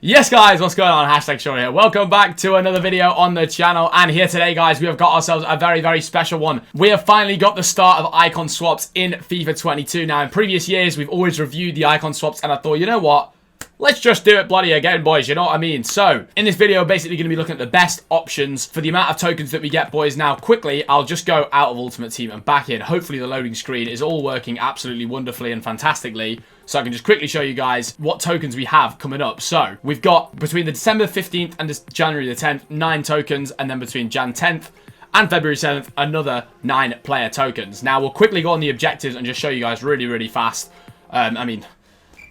Yes guys, what's going on? Hashtag Sean here. Welcome back to another video on the channel. And here today guys, we have got ourselves a very special one. We have finally got the start of icon swaps in FIFA 22. Now in previous years, we've always reviewed the icon swaps and I thought, you know what? Let's just do it bloody again, boys. You know what I mean? So, in this video, basically going to be looking at the best options for the amount of tokens that we get, boys. Now, quickly, I'll just go out of Ultimate Team and back in. Hopefully, the loading screen is all working absolutely wonderfully and fantastically. So, I can just quickly show you guys what tokens we have coming up. So, we've got between the December 15th and January the 10th, 9 tokens. And then between Jan 10th and February 7th, another 9 player tokens. Now, we'll quickly go on the objectives and just show you guys really fast. I mean,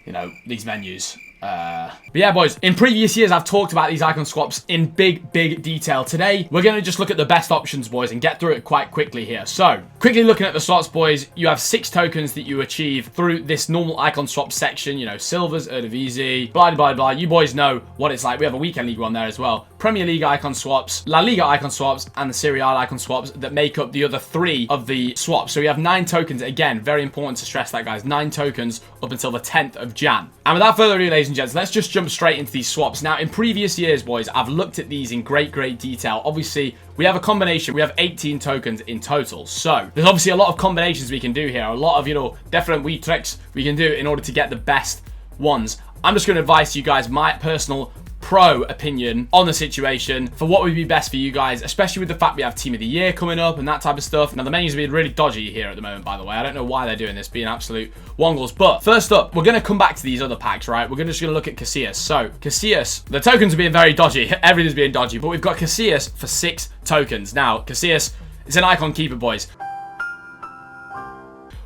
you know, these menus. But yeah, boys, in previous years, I've talked about these icon swaps in big detail. Today, we're going to just look at the best options, boys, and get through it quite quickly here. So, quickly looking at the slots, boys, you have 6 tokens that you achieve through this normal icon swap section. You know, Silvers, Eredivisie, blah. You boys know what it's like. We have a weekend league one there as well. Premier League icon swaps, La Liga icon swaps, and the Serie A icon swaps that make up the other 3 of the swaps. So we have 9 tokens. Again, very important to stress that, guys. 9 tokens up until the 10th of Jan. And without further ado, ladies and gents, let's just jump straight into these swaps. Now, in previous years, boys, I've looked at these in great detail. Obviously, we have a combination. We have 18 tokens in total. So, there's obviously a lot of combinations we can do here. A lot of, you know, different wee tricks we can do in order to get the best ones. I'm just going to advise you guys my personal pro opinion on the situation for what would be best for you guys, especially with the fact we have Team of the Year coming up and that type of stuff. Now, the menus are being really dodgy here at the moment, by the way. I don't know why they're doing this, being absolute wongles. But first up, we're going to come back to these other packs, right? We're just going to look at Casillas. So, Casillas, the tokens are being very dodgy. Everything's being dodgy, but we've got Casillas for 6 tokens. Now, Casillas is an icon keeper, boys.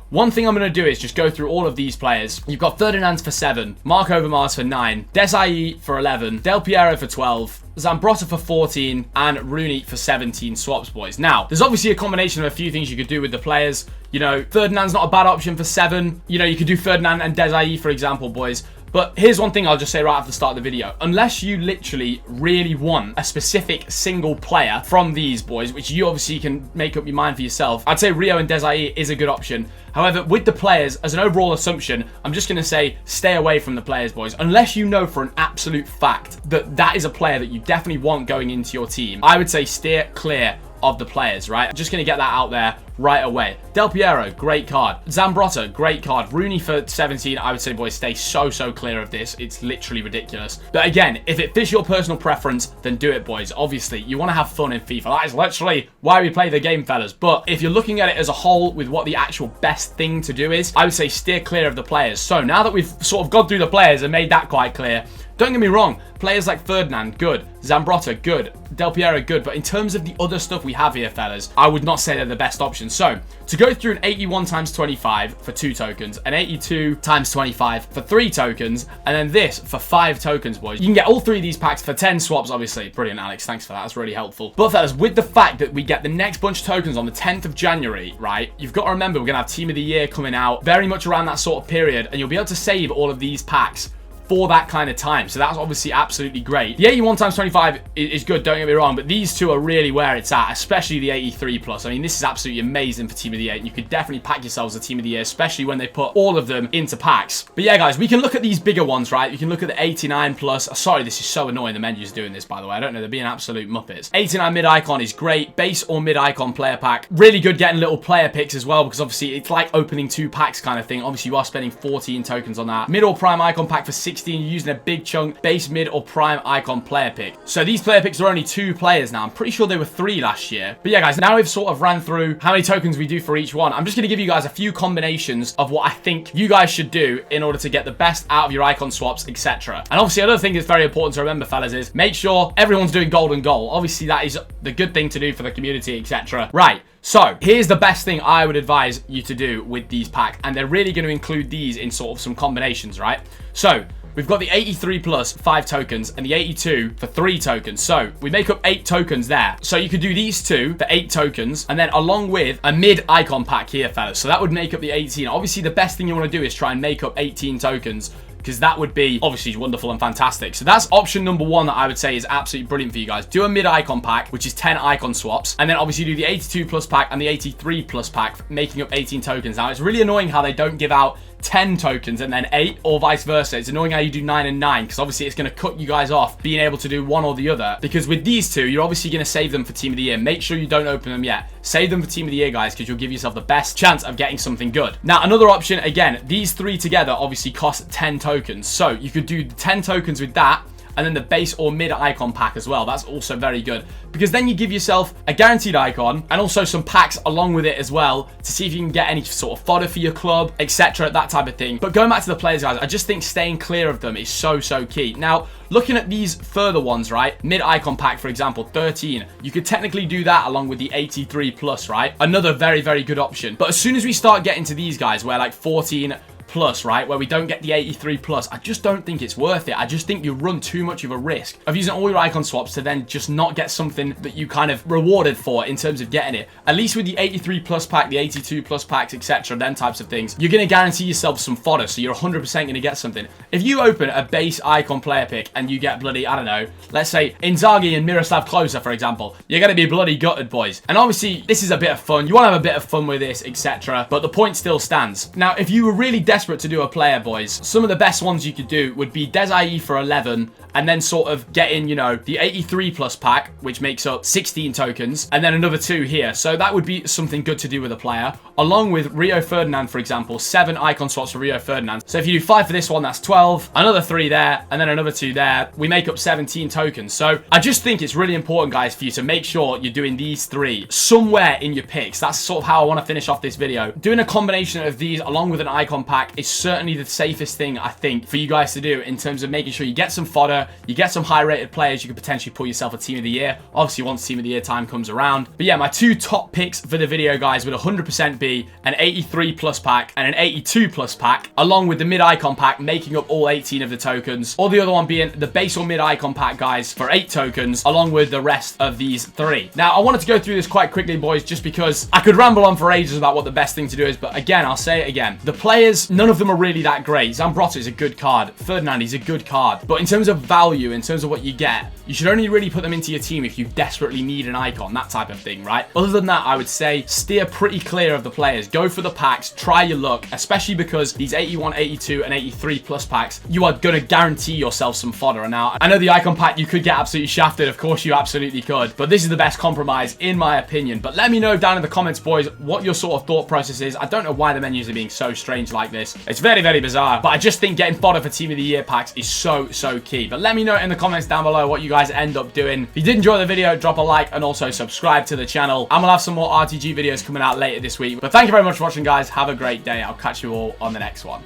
One thing I'm going to do is just go through all of these players. You've got Ferdinand for 7, Mark Overmars for 9, Desai for 11, Del Piero for 12, Zambrotta for 14, and Rooney for 17 swaps, boys. Now, there's obviously a combination of a few things you could do with the players. You know, Ferdinand's not a bad option for 7. You know, you could do Ferdinand and Desai, for example, boys. But here's one thing I'll just say right after the start of the video. Unless you literally really want a specific single player from these, boys, which you obviously can make up your mind for yourself, I'd say Rio and Desai is a good option. However, with the players, as an overall assumption, I'm just going to say stay away from the players, boys. Unless you know for an absolute fact that that is a player that you definitely want going into your team, I would say steer clear of the players, right? I'm just going to get that out there right away. Del Piero, great card. Zambrotta, great card. Rooney for 17, I would say, boys, stay so clear of this. It's literally ridiculous. But again, if it fits your personal preference, then do it, boys. Obviously, you want to have fun in FIFA. That is literally why we play the game, fellas. But if you're looking at it as a whole with what the actual best thing to do is, I would say steer clear of the players. So now that we've sort of gone through the players and made that quite clear, don't get me wrong, players like Ferdinand, good. Zambrotta, good. Del Piero, good. But in terms of the other stuff we have here, fellas, I would not say they're the best option. So, to go through an 81 times 25 for 2 tokens, an 82 times 25 for 3 tokens, and then this for 5 tokens, boys. You can get all 3 of these packs for 10 swaps, obviously. Brilliant, Alex. Thanks for that. That's really helpful. But, fellas, with the fact that we get the next bunch of tokens on the 10th of January, right, you've got to remember we're going to have Team of the Year coming out very much around that sort of period, and you'll be able to save all of these packs for that kind of time. So that's obviously absolutely great. The 81 times 25 is good, don't get me wrong, but these 2 are really where it's at, especially the 83 plus. I mean, this is absolutely amazing for Team of the Year. You could definitely pack yourselves a Team of the Year, especially when they put all of them into packs. But yeah, guys, we can look at these bigger ones, right? You can look at the 89 plus. Sorry, this is so annoying. The menu's doing this, by the way. I don't know. They're being absolute muppets. 89 mid icon is great. Base or mid icon player pack. Really good getting little player picks as well, because obviously it's like opening 2 packs kind of thing. Obviously, you are spending 14 tokens on that. Mid or prime icon pack for 16. You're using a big chunk base, mid, or prime icon player pick. So these player picks are only 2 players now. I'm pretty sure they were 3 last year. But yeah, guys, now we've sort of ran through how many tokens we do for each one. I'm just going to give you guys a few combinations of what I think you guys should do in order to get the best out of your icon swaps, etc. And obviously, another thing that's very important to remember, fellas, is make sure everyone's doing golden goal. Obviously, that is the good thing to do for the community, etc. Right. So, here's the best thing I would advise you to do with these packs. And they're really going to include these in sort of some combinations, right? So, we've got the 83 plus 5 tokens and the 82 for 3 tokens. So we make up 8 tokens there. So you could do these 2 for 8 tokens and then along with a mid icon pack here, fellas. So that would make up the 18. Obviously, the best thing you want to do is try and make up 18 tokens, because that would be obviously wonderful and fantastic. So that's option number 1 that I would say is absolutely brilliant for you guys. Do a mid icon pack, which is 10 icon swaps, and then obviously do the 82 plus pack and the 83 plus pack, making up 18 tokens. Now, it's really annoying how they don't give out 10 tokens and then 8, or vice versa. It's annoying how you do 9 and 9, because obviously it's going to cut you guys off being able to do one or the other, because with these two, you're obviously going to save them for Team of the Year. Make sure you don't open them yet. Save them for Team of the Year, guys, because you'll give yourself the best chance of getting something good. Now, another option, again, these three together obviously cost 10 tokens. So you could do 10 tokens with that, and then the base or mid icon pack as well. That's also very good, because then you give yourself a guaranteed icon and also some packs along with it as well to see if you can get any sort of fodder for your club, etc., that type of thing. But going back to the players, guys, I just think staying clear of them is so key. Now, looking at these further ones, right? Mid icon pack, for example, 13. You could technically do that along with the 83 plus, right? Another very good option. But as soon as we start getting to these guys, where like 14 plus, right, where we don't get the 83 plus, I just don't think it's worth it. I just think you run too much of a risk of using all your icon swaps to then just not get something that you kind of rewarded for in terms of getting it. At least with the 83 plus pack, the 82 plus packs, etc., them types of things, you're going to guarantee yourself some fodder, so you're 100% going to get something. If you open a base icon player pick and you get bloody, I don't know, let's say Inzaghi and Miroslav Klose, for example, you're going to be bloody gutted, boys. And obviously, this is a bit of fun. You want to have a bit of fun with this, etc., but the point still stands. Now, if you were really desperate to do a player, boys, some of the best ones you could do would be Desai for 11, and then sort of get in, you know, the 83 plus pack, which makes up 16 tokens, and then another 2 here. So that would be something good to do with a player, along with Rio Ferdinand, for example, 7 icon slots for Rio Ferdinand. So if you do 5 for this one, that's 12, another 3 there, and then another 2 there. We make up 17 tokens. So I just think it's really important, guys, for you to make sure you're doing these 3 somewhere in your picks. That's sort of how I want to finish off this video. Doing a combination of these along with an icon pack is certainly the safest thing, I think, for you guys to do in terms of making sure you get some fodder, you get some high-rated players, you could potentially pull yourself a Team of the Year, obviously once Team of the Year time comes around. But yeah, my 2 top picks for the video, guys, would 100% be an 83 plus pack and an 82 plus pack, along with the mid-icon pack making up all 18 of the tokens, or the other one being the base or mid-icon pack, guys, for 8 tokens, along with the rest of these 3. Now, I wanted to go through this quite quickly, boys, just because I could ramble on for ages about what the best thing to do is, but again, I'll say it again. The players, none of them are really that great. Zambrotta is a good card. Ferdinand is a good card. But in terms of value, in terms of what you get, you should only really put them into your team if you desperately need an icon, that type of thing, right? Other than that, I would say steer pretty clear of the players. Go for the packs, try your luck, especially because these 81, 82, and 83 plus packs, you are going to guarantee yourself some fodder. And now, I know the icon pack, you could get absolutely shafted. Of course, you absolutely could. But this is the best compromise, in my opinion. But let me know down in the comments, boys, what your sort of thought process is. I don't know why the menus are being so strange like this. It's very bizarre. But I just think getting fodder for Team of the Year packs is so key. But let me know in the comments down below what you guys end up doing. If you did enjoy the video, drop a like and also subscribe to the channel. And we'll have some more RTG videos coming out later this week. But thank you very much for watching, guys. Have a great day. I'll catch you all on the next one.